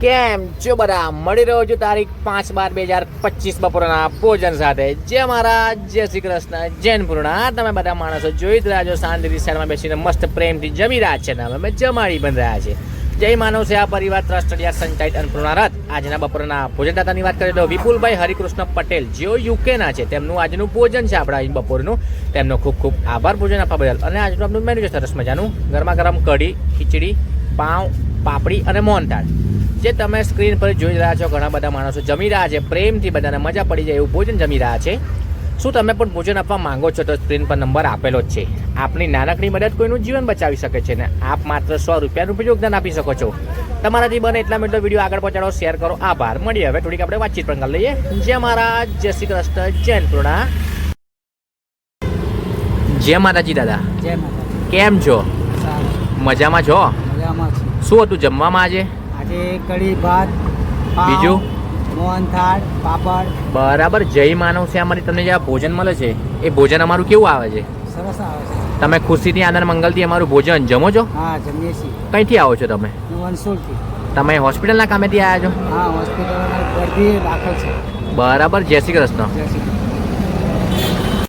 કેમ છો બધા? મળી રહ્યો છું તારીખ 5/12/2025 બપોરના ભોજન સાથે. જય મહારાજ, જય શ્રી કૃષ્ણ, જૈન પૂર્ણા. તમે બધા માણસો જોઈ જ રહ્યા છો, શાંતિથી સાઈડમાં બેસીને મસ્ત પ્રેમથી જમી રહ્યા છે ને અમે જમાડી બંધ રહ્યા છે. જય માનવ સેવા પરિવાર ટ્રસ્ટ સંચાલિત અન્નપૂર્ણા રથ. આજના બપોરના ભોજન દાતાની વાત કરીએ તો વિપુલભાઈ હરિકૃષ્ણ પટેલ, જેઓ યુકેના છે. તેમનું આજનું ભોજન છે આપણા અહીં બપોરનું. તેમનો ખૂબ ખૂબ આભાર ભોજન આપવા બદલ. અને આજનું આપણું મેનુ છે સરસ મજાનું, ગરમા ગરમ કઢી, ખીચડી, પાઉં, પાપડી અને મોહનથાળ. જે તમે સ્ક્રીન પર જોઈ રહ્યા છો, ઘણા બધા માણસો જમી રહ્યા છે, પ્રેમથી બધાને મજા પડી જાય એવું ભોજન જમી રહ્યા છે. શું તમે પણ ભોજન આપવા માંગો છો તો સ્ક્રીન પર નંબર આપેલો જ છે. આપની નાનકડી મદદ કોઈનું જીવન બચાવી શકે છે ને આપ માત્ર 100 રૂપિયાનું યોગદાન આપી શકો છો. તમારાથી બને એટલા મિત્રો વિડીયો આગળ પહોંચાડો, શેર કરો. આભાર. મળીએ હવે થોડીક આપણે વાતચીત પણ કરી લઈએ. જય મહારાજ, જય શ્રી કૃષ્ણ, જૈન પૂર્ણા. જય માતાજી દાદા. જય માતા. કેમ છો? મજામાં છો? મજામાં છે. શું હતું જમવામાં આજે? આજે કઢી ભાત, બીજું મોહનથાળ, પાપડ. બરાબર. જય માનવ સેવામાંથી તમને જે આ ભોજન મળે છે એ ભોજન અમારું કેવું આવે છે? સરસ આવે છે. તમે ખુશીથી આનંદ મંગલથી અમારું ભોજન જમો છો? હા, જમીએ છીએ. કઈથી આવો છો તમે? વંસોલથી. તમે હોસ્પિટલના કામેથી આવ્યા છો? હા, હોસ્પિટલમાં દર્દી દાખલ છે. બરાબર. જય શ્રી કૃષ્ણ. જય શ્રી કૃષ્ણ.